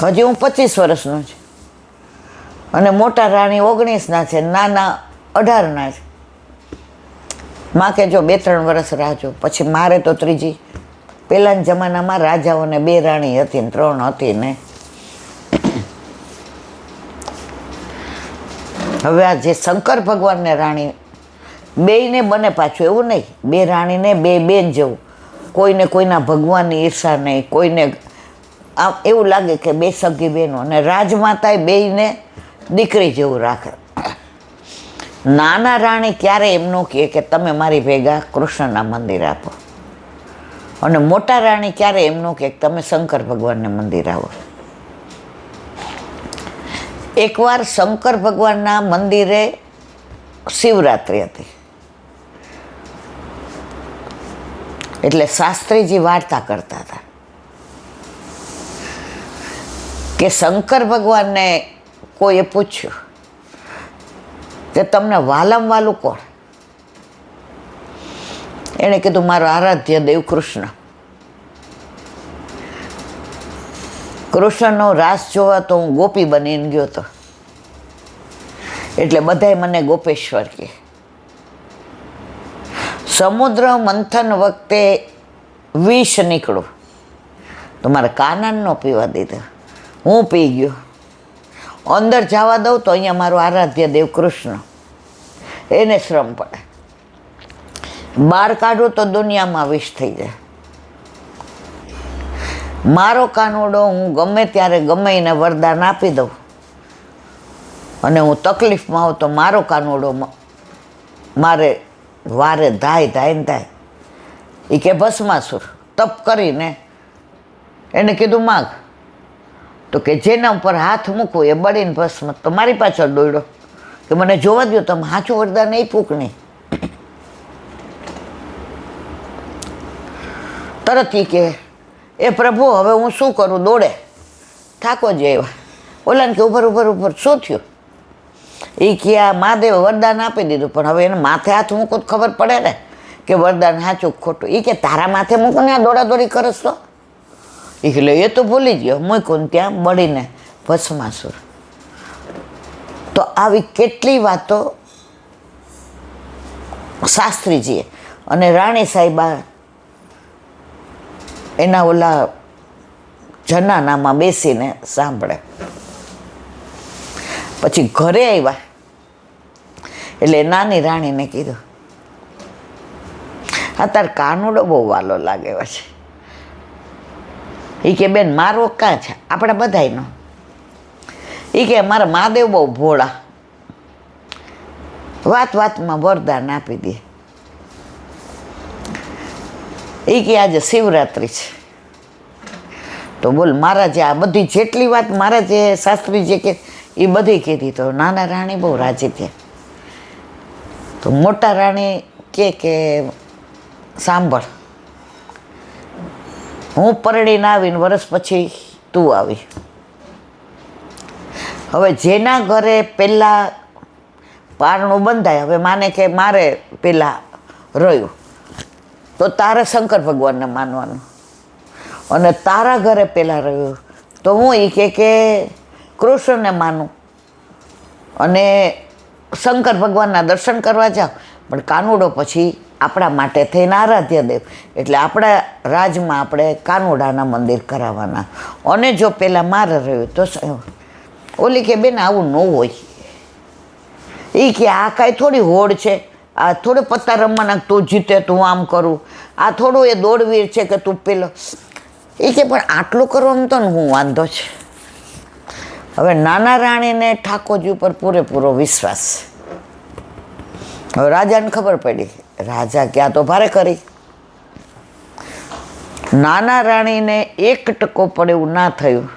હજી હું 25 વર્ષનો છું અને મોટા રાણી 19ના છે, નાના 18ના છે. માં કે જો 2-3 વર્ષ રાહ જો, પછી મારે તો ત્રીજી. પહેલાના જમાનામાં રાજાઓને 2 રાણી હતી ને 3 હતી ને. હવે આ જે શંકર ભગવાનને રાણી બેયને બને પાછું, એવું નહીં 2 રાણીને 2 બેન જેવું. કોઈને કોઈના ભગવાનની ઈર્ષા નહીં, કોઈને આમ એવું લાગે કે 2 સગી બહેનો. અને રાજમાતાએ બેયને દીકરી જેવું રાખે. નાના રાણી ક્યારે એમ ન કહે કે તમે મારી ભેગા કૃષ્ણના મંદિર આપો, અને મોટા રાણી ક્યારે એમ ન કહે કે તમે શંકર ભગવાનને મંદિર આવો. એકવાર શંકર ભગવાનના મંદિરે શિવરાત્રિ હતી, એટલે શાસ્ત્રીજી વાર્તા કરતા હતા કે શંકર ભગવાનને કોઈએ પૂછ્યું કે તમને વાલમ વાલું કોણ? એણે કીધું મારો આરાધ્ય દેવ કૃષ્ણ. કૃષ્ણનો રાસ જોવા તો હું ગોપી બનીને ગયો હતો, એટલે બધાય મને ગોપેશ્વર કહે. સમુદ્ર મંથન વખતે વિષ નીકળું તો મારે કાનન ન પીવા દીધો, હું પી ગયો. અંદર જવા દઉં તો અહીંયા મારું આરાધ્ય દેવ કૃષ્ણ, એને શ્રમ પડે. બહાર કાઢું તો દુનિયામાં વિષ થઈ જાય. મારો કાનુડો હું ગમે ત્યારે ગમે એને વરદાન આપી દઉં, અને હું તકલીફમાં આવું તો મારો કાનુડો મારે વારે ધાય ધાય ને ધાય. એ કે ભસ્માસુર તપ કરીને એને કીધું માગ, તો કે જેના ઉપર હાથ મૂકવું એ બળીને ભસ્મ. તો મારી પાછળ દોડ્યો કે મને જોવા દો, તમે સાચું વરદાન નહીં ફૂક નહીં. તરત એ કે એ પ્રભુ હવે હું શું કરું? દોડે થાકો જ એવા. ઓલાને કે ઉપર શું થયું? એ કે આ મહાદેવ વરદાન આપી દીધું, પણ હવે એને માથે હાથ મૂકો તો ખબર પડે ને કે વરદાન સાચું ખોટું. એ કે તારા માથે મૂકો ને આ દોડાદોડી કરસ તો? એટલે એ તો ભૂલી ગયો, મૂક્યું ત્યાં બળીને ભસ્માસુર. તો આવી કેટલી વાતો શાસ્ત્રીજીએ અને રાણી સાહેબા એના ઓલા જનાનામાં બેસીને સાંભળે. પછી ઘરે આવ્યા એટલે નાની રાણીને કીધું આ તાર કાનુડો બહુ વાલો લાગે છે. એ કે બેન મારો કાં છે? આપણા બધાયનો. એ કે મારા મહાદેવ બહુ ભોળા, વાત વાતમાં વરદાન આપી દે. એ કે આજે શિવરાત્રિ છે, તો બોલ મારા જે આ બધી જેટલી વાત મારા જે શાસ્ત્રી જે કે એ બધી કીધી. તો નાના રાણી બહુ રાજી થયા. તો મોટા રાણી કે સાંભળ, હું પરણીને આવીને વર્ષ પછી તું આવી. હવે જેના ઘરે પહેલાં પારણું બંધાય, હવે માને કે મારે પહેલાં રહ્યું, તો તારે શંકર ભગવાનને માનવાનું. અને તારા ઘરે પહેલાં રહ્યું તો હું એ કે કૃષ્ણને માનું અને શંકર ભગવાનના દર્શન કરવા જાઓ. પણ કાનુડો પછી આપણા માટે થઈને આરાધ્ય દેવ, એટલે આપણા રાજમાં આપણે કાનુડાના મંદિર કરાવવાના. અને જો પહેલાં મારે રહ્યું તો ઓલી કે બેન આવું ન હોય. એ કે આ કાંઈ થોડી હોડ છે, આ થોડું પત્તા રમવાના તું જીતે તું આમ કરું, આ થોડું એ દોડવીર છે કે તું પેલો. એ કે પણ આટલું કરવાનું તો ને હું વાંધો છે. હવે નાના રાણીને ઠાકોરજી ઉપર પૂરેપૂરો વિશ્વાસ. હવે રાજાને ખબર પડી, રાજા ક્યાં તો ભારે કરી. નાના રાણીને 1% પણ એવું ના થયું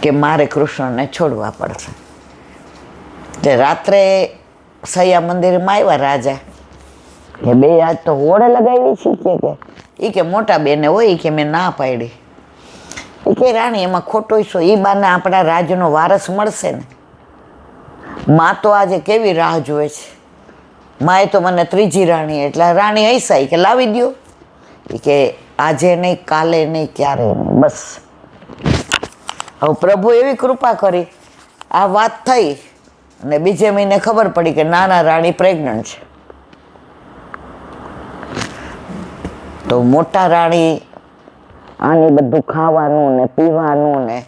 કે મારે કૃષ્ણને છોડવા પડશે. તે રાત્રે સૈયા મંદિરમાં આવ્યા રાજા, એ બે આજ તો હોડ લગાવી છે કે મોટા બેને હોય કે મેં ના પાડી. એ કે રાણી એમાં ખોટું શું? એ બાને આપણા રાજનો વારસ મળશે ને. માં તો આજે કેવી રાહ જોવે છે. માએ તો મને ત્રીજી રાણી, એટલે રાણી હૈસાઈ કે લાવી દો. એ કે આજે નહીં, કાલે નહીં, ક્યારે નહીં, બસ હવે પ્રભુ એવી કૃપા કરી, આ વાત થઈ અને બીજે મહિને ખબર પડી કે નાના રાણી પ્રેગ્નન્ટ છે. તો મોટા રાણી આને બધું ખાવાનું ને પીવાનું ને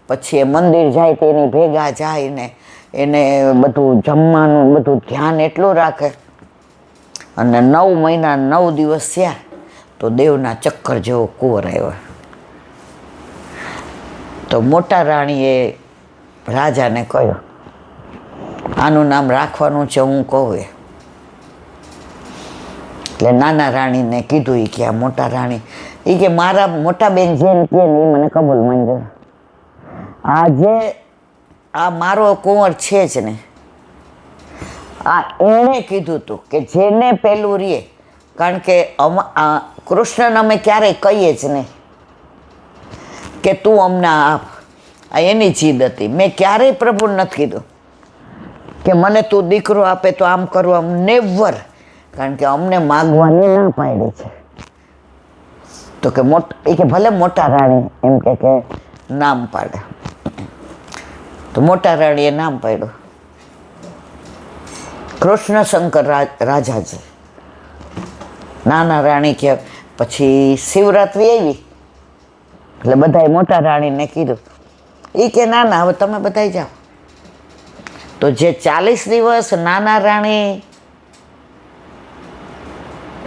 પછી એ મંદિર જાય તો એની ભેગા જાય ને એને બધું જમવાનું બધું ધ્યાન એટલું રાખે. અને 9 મહિના 9 દિવસ થયા તો દેવના ચક્કર જેવો કુંવર આવ્યો. તો મોટા રાણીએ રાજાને કહ્યું, આનું નામ રાખવાનું છે, હું કહું એ. એટલે નાના રાણીને કીધું એ કે આ મોટા રાણી એ કે મારા મોટા બેન જેમ કે ને એ મને કબૂલ મંજૂર. આજે આ મારો કુંવર છે જ ને, આ એણે કીધું હતું કે જેને પેલું રીએ, કારણ કે કૃષ્ણને અમે ક્યારેય કહીએ જ નહીં કે તું અમને આપ, આ એની જીદ હતી. મેં ક્યારેય પ્રભુને નથી કીધું કે મને તું દીકરો આપે તો આમ કરું, આમ નેવર, કારણ કે અમને માગવાની ના પાડી છે. તો કે એ કે ભલે મોટા રાણી એમ કે નામ પાડે. તો મોટા રાણીએ નામ પાડ્યું કૃષ્ણ શંકર રાજાજી. નાના રાણી કે પછી શિવરાત્રી આવી એટલે બધાએ મોટા રાણીને કીધું. એ કે ના ના હવે તમે બધા જાઓ. તો જે 40 દિવસ નાના રાણી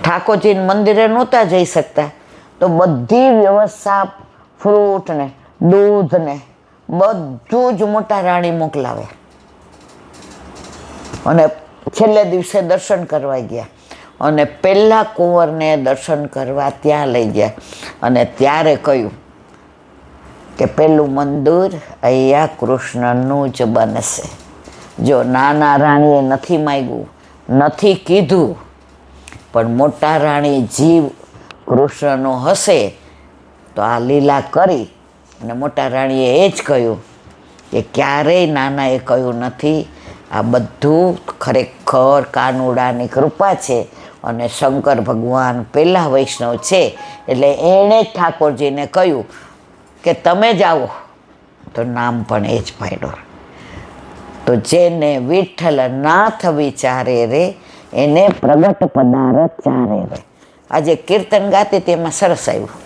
ઠાકોરજીને મંદિરે નહોતા જઈ શકતા, તો બધી વ્યવસ્થા, ફ્રૂટ ને દૂધ ને બધું જ મોટા રાણી મોકલાવે. અને છેલ્લે દિવસે દર્શન કરવા ગયા અને પહેલા કુંવરને દર્શન કરવા ત્યાં લઈ ગયા. અને ત્યારે કહ્યું કે પેલું મંદિર અહીંયા કૃષ્ણનું જ બનશે. જો નાના રાણીએ નથી માગ્યું, નથી કીધું, પણ મોટા રાણી જીવ કૃષ્ણનો હશે તો આ લીલા કરી. અને મોટા રાણીએ એ જ કહ્યું કે ક્યારેય નાનાએ કહ્યું નથી. આ બધું ખરેખર કાનુડાની કૃપા છે અને શંકર ભગવાન પહેલા વૈષ્ણવ છે, એટલે એણે જ ઠાકોરજીને કહ્યું કે તમે જાઓ. તો નામ પણ એ જ પાડ્યો. તો જેને વિઠ્ઠલ નાથ વિચારે રે એને પ્રગટ પદાર્થ ચારે રે. આજે કીર્તન ગાતી તેમાં સરસ આવ્યું.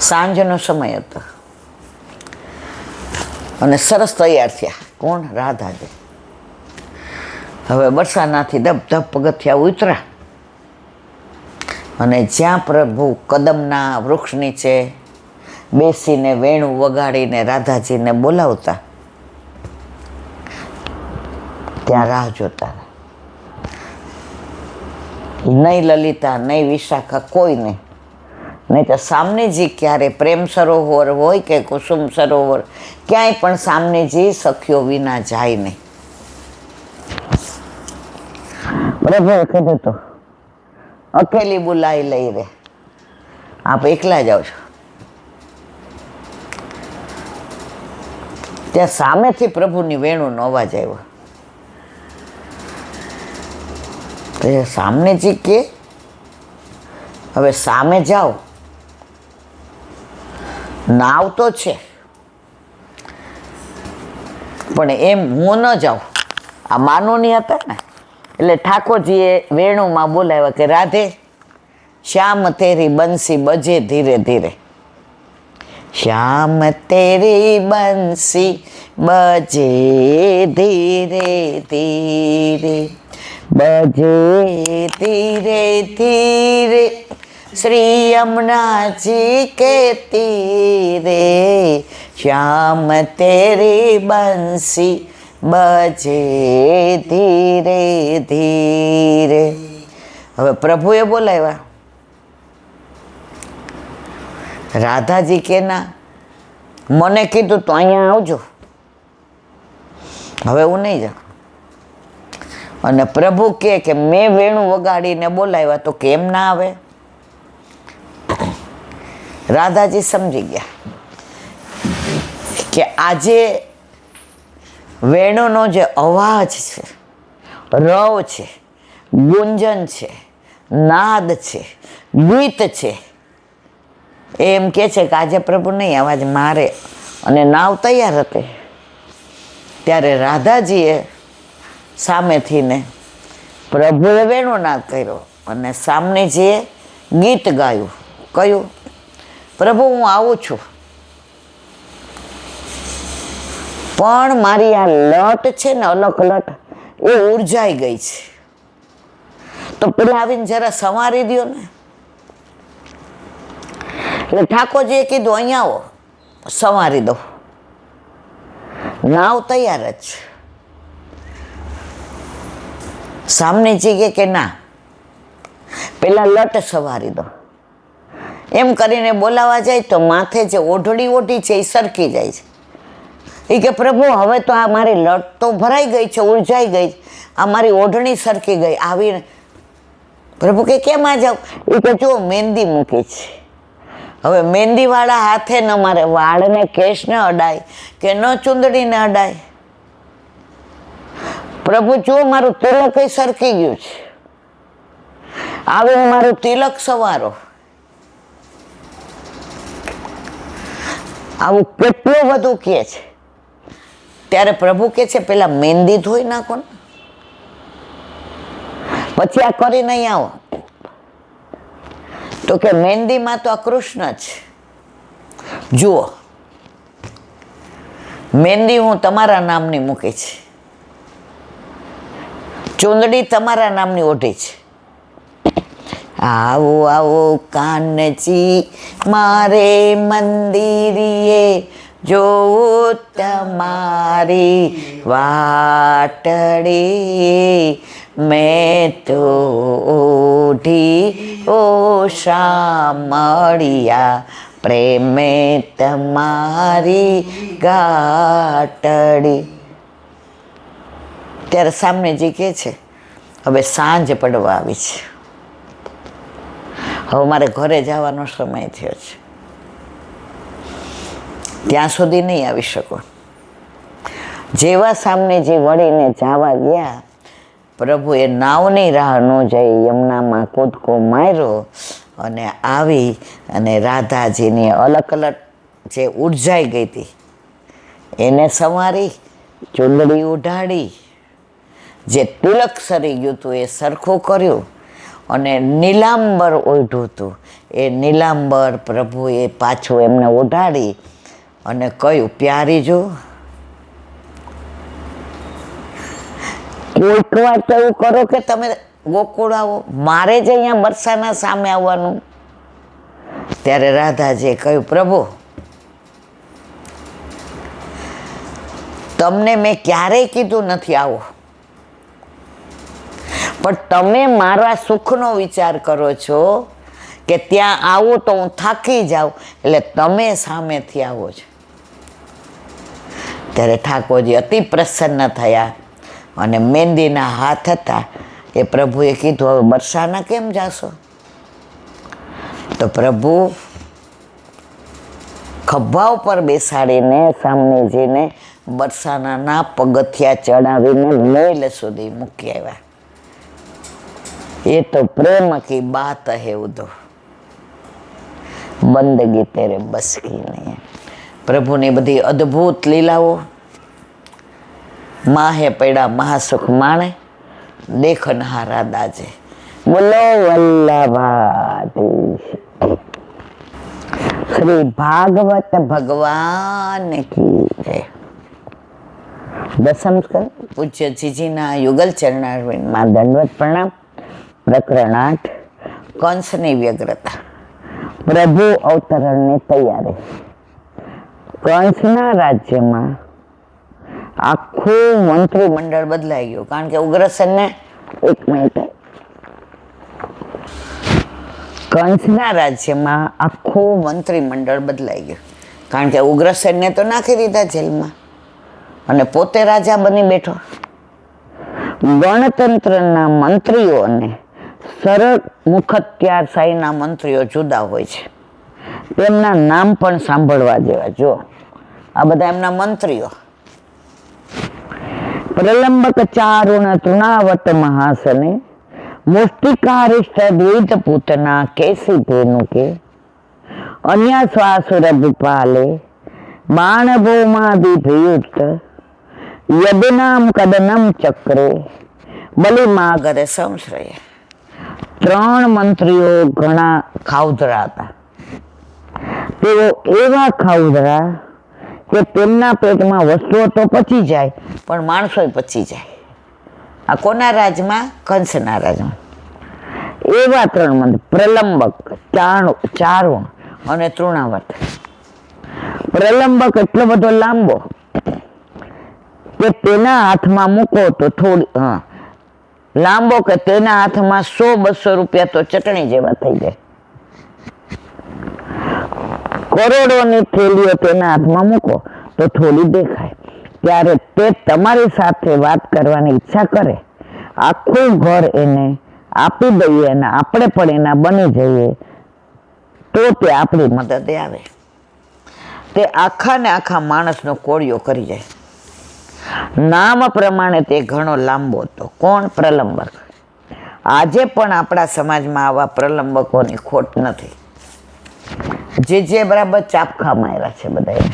સાંજનો સમય હતો અને સરસ તૈયાર થયા. કોણ? રાધાજી. હવે બરસાનાથી ધબ ધબ પગથિયા ઉતર્યા અને જ્યાં પ્રભુ કદમના વૃક્ષ નીચે બેસીને વેણું વગાડીને રાધાજીને બોલાવતા, ત્યાં રાહ જોતા. નહીં લલિતા, નહીં વિશાખા, કોઈ નહીં. નહીં તો સામનેજી ક્યારે પ્રેમ સરોવર હોય કે કુસુમ સરોવર, ક્યાંય પણ સામનેજી સખીઓ વિના જાય નહીં. બરાબર કીધું તો અકેલી બોલાઈ લઈ રે, આપ એકલા જાઓ છો. ત્યાં સામેથી પ્રભુની વેણુનો અવાજ આવ્યો. તો સામનેજી કે હવે સામે જાઓ, નાવ તો છે પણ એમ હું ન જાઉં. આ માનોની હતા ને એટલે ઠાકોરજીએ વેણુમાં બોલાવ્યા કે રાધે શ્યામ તેરી બંસી બજે ધીરે ધીરે. શ્યામ તેરી બંસી બજે ધીરે ધીરે, બજે ધીરે ધીરે શ્રી યમુનાજી કે તીરે. શ્યામ તેરી બંસી બજે ધીરે ધીરે. હવે પ્રભુએ બોલાવ્યા. રાધાજી કે ના, મને કીધું તો અહીંયા આવજો, હવે હું નહીં જાઉં. અને પ્રભુ કે મેં વેણું વગાડીને બોલાવ્યા તો કેમ ના આવે? રાધાજી સમજી ગયા કે આજે વેણુનો જે અવાજ છે, રવ છે, ગુંજન છે, નાદ છે, ગીત છે. એમ કે છે કે આજે પ્રભુ નહીં આવાજ મારે, અને નાવ તૈયાર હતી. ત્યારે રાધાજીએ સામેથી ને પ્રભુએ વેણુનાદ કર્યો અને સામનેજીએ ગીત ગાયું. કયું? પ્રભુ હું આવું છું, પણ મારી આ લટ છે ને અલગ લટ એ ઉર્જાઈ ગઈ છે, તો પેલા આવીને જરા સંવારી દો ને. એટલે ઠાકોરજીએ કીધું અહીંયા આવો, સંવારી દો. નાવ તૈયાર જ. સામનેજી કે ના, પેલા લટ સવારી દો. એમ કરીને બોલાવા જાય તો માથે જે ઓઢડી ઓઢી છે એ સરકી જાય છે. એ કે પ્રભુ હવે તો આ મારી લટ તો ભરાઈ ગઈ છે, ઉર્જાઈ ગઈ, આ મારી ઓઢણી સરકી ગઈ. આવીને પ્રભુ કે કેમ આ જાવ? એ કે જો મહેંદી મૂકી છે, હવે મહેંદીવાળા હાથે ન મારે વાળને કેશને અડાય કે ન ચૂંદડીને અડાય. પ્રભુ જો મારું તિલક એ સરકી ગયું છે, આવીને મારું તિલક સવારો. આવું કેટલું બધું કહે છે. ત્યારે પ્રભુ કે છે પેલા મહેંદી ધોઈ નાખો ને, પછી આ કરીને અહીં આવો. તો કે મહેંદીમાં તો આ કૃષ્ણ છે. જુઓ, મહેંદી હું તમારા નામની મૂકી છે, ચૂંદડી તમારા નામની ઓઢી છે. આવો આવો કાનજી મારે મંદિરીએ, જોવું તમારી વાટડી, મેં તો ઓઢી ઓ શામળિયા, પ્રેમે તમારી ગાટડી. ત્યારે સામનેજી કહે છે હવે સાંજ પડવા આવી છે, હવે મારે ઘરે જવાનો સમય થયો છે, ત્યાં સુધી નહીં આવી શકો. જેવા સામનેજી વળીને જવા ગયા, પ્રભુએ નાવની રાહ ન જઈ યમુનામાં કૂદકો માર્યો અને આવી અને રાધાજીની અલગ અલગ જે ઉર્જાઈ ગઈ હતી એને સંવારી, ચૂંદડી ઉઢાડી, જે તિલક સરી ગયું હતું એ સરખું કર્યું અને નીલાંબર ઓઢ્યું હતું એ નીલાંબર પ્રભુએ પાછું એમને ઓઢાડી અને કહ્યું પ્યારી જો. કોઈક વાર તો એવું કરો કે તમે ગોકુળ આવો, મારે જ અહીંયા બરસાના સામે આવવાનું. ત્યારે રાધાજીએ કહ્યું પ્રભુ તમને મેં ક્યારેય કીધું નથી આવો, પણ તમે મારા સુખનો વિચાર કરો છો કે ત્યાં આવું તો હું થાકી જાઉં, એટલે તમે સામેથી આવો છો. ત્યારે ઠાકોરજી અતિ પ્રસન્ન થયા અને મહેંદીના હાથ હતા એ પ્રભુએ કીધું હવે બરસાના કેમ જાશો? તો પ્રભુ ખભા ઉપર બેસાડીને સામનેજીને બરસાનાના પગથિયા ચડાવીને મેલ સુધી મૂકી આવ્યા. એ તો પ્રેમ કી બાત હે ઉધો, બંદગી તેરે બસ કી નહીં. પ્રભુની બધી અદ્ભુત લીલાઓ માહે પડ્યા મહાસુખ માણે, દેખનહારા દાજે. બોલો વલ્લભાધીશ. શ્રી ભાગવત ભગવાન કી જય. દસમ સ્કંદ પૂજ્ય જીજીના યુગલ ચરણારવિંદમાં દંડવત પ્રણામ. પ્રકરણ 8 કંસની વ્યગ્રતા. પ્રભુ અવતરણની તૈયારી. કંસના રાજ્યમાં આખું મંત્રીમંડળ બદલાઈ ગયું, કારણ કે ઉગ્રસેનને એક મિનિટ, કંસના રાજ્યમાં આખું મંત્રીમંડળ બદલાઈ ગયું, કારણ કે ઉગ્રસેનને તો નાખી દીધા જેલમાં અને પોતે રાજા બની બેઠો. ગણતંત્રના મંત્રીઓ અને સરળ મુખત્યારશાહીના મંત્રીઓ જુદા હોય છે. તેમના નામ પણ સાંભળવા જેવા. જો આ બધા એમના મંત્રીઓ. પ્રલંબક ચારુણ તૃણાવટ મહાસને મુષ્ટિકારિષ્ટ દ્વિત પૂતના કેસી ધેનુકે અન્ય શ્વાસુરભિપાલે બાણભૌમાદિભયુક્ત યદનામ કદનમ ચક્રે બલિમાગરે સંશ્રય. 3 મંત્રીઓ ઘણા ખાઉધરા હતા. તેઓ એવા ખાઉધરા કે તેમના પેટમાં વસ્તુઓ તો પચી જાય પણ માણસો પચી જાય. આ કોના રાજમાં? કંસના રાજમાં. એવા 3 મંત્રી પ્રલંબક, ચારુણ અને તૃણાવર્ત. પ્રલંબક એટલો બધો લાંબો કે તેના હાથમાં મૂકો તો થોડી લાંબો કે તેના હાથમાં 100-200 રૂપિયા તો ચટણી જેવા થઈ જાય. કરોડોની થેલીઓ તેના હાથમાં મૂકો તો થોડી દેખાય. ત્યારે તે તમારી સાથે વાત કરવાની ઈચ્છા કરે, આખું ઘર એને આપી દઈએ અને આપણે પણ એના બની જઈએ તો તે આપણી મદદે આવે. તે આખા ને આખા માણસનો કોળિયો કરી જાય. નામ પ્રમાણે તે ઘણો લાંબો હતો. કોણ? પ્રલંબક. આજે પણ આપણા સમાજમાં આવા પ્રલંબકોની ખોટ નથી. જે બરાબર ચાપખા માર્યા છે બધા.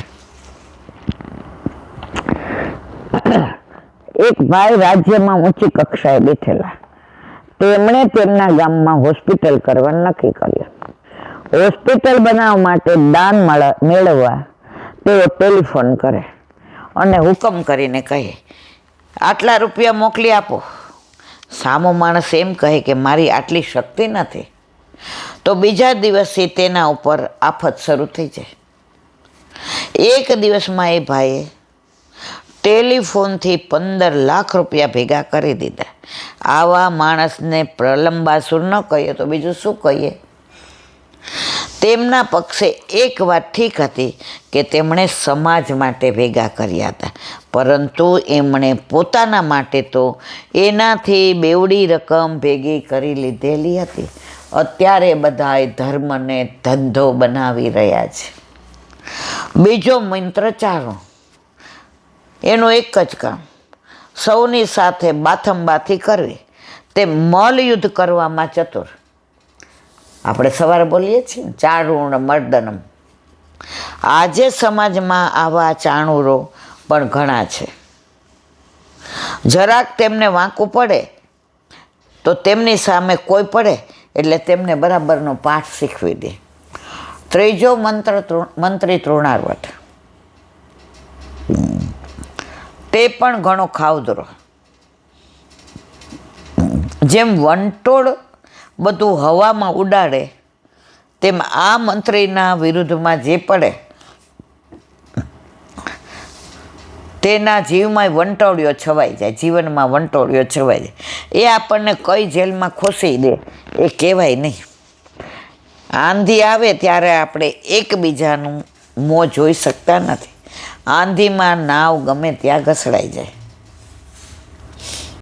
એક ભાઈ રાજ્યમાં ઊંચી કક્ષાએ બેઠેલા. તેમણે તેમના ગામમાં હોસ્પિટલ કરવાનું નક્કી કર્યું. હોસ્પિટલ બનાવવા માટે દાન મેળવવા તેઓ ટેલિફોન કરે અને હુકમ કરીને કહે, આટલા રૂપિયા મોકલી આપો. સામો માણસ એમ કહે કે મારી આટલી શક્તિ નથી, તો બીજા દિવસથી તેના ઉપર આફત શરૂ થઈ જાય. એક દિવસમાં એ ભાઈએ ટેલિફોનથી 15 લાખ રૂપિયા ભેગા કરી દીધા. આવા માણસને પ્રલંબાસુર ન કહીએ તો બીજું શું કહીએ? તેમના પક્ષે એક વાત ઠીક હતી કે તેમણે સમાજ માટે ભેગા કર્યા હતા, પરંતુ એમણે પોતાના માટે તો એનાથી બેવડી રકમ ભેગી કરી લીધેલી હતી. અત્યારે બધાય ધર્મને ધંધો બનાવી રહ્યા છે. બીજો મંત્ર ચારો. એનું એક જ કામ, સૌની સાથે બાથમબાથી કરવી. તે મલયુદ્ધ કરવામાં ચતુર. આપણે સવારે બોલીએ છીએ ચારુણ મર્દનમ. આજે સમાજમાં આવા ચાણુરો પણ ઘણા છે. જરાક તેમને વાંકું પડે તો તેમની સામે કોઈ પડે એટલે તેમને બરાબરનો પાઠ શીખવી દે. ત્રીજો મંત્રી તૃણાવર્ત. તે પણ ઘણો ખાઉધરો. જેમ વંટોળ બધું હવામાં ઉડાડે તેમ આ મંત્રીના વિરુદ્ધમાં જે પડે તેના જીવમાં વંટોળિયો છવાઈ જાય, જીવનમાં વંટોળિયો છવાઈ જાય. એ આપણને કઈ જેલમાં ખોસી દે એ કહેવાય નહીં. આંધી આવે ત્યારે આપણે એકબીજાનું મોં જોઈ શકતા નથી. આંધીમાં નાવ ગમે ત્યાં ઘસડાઈ જાય.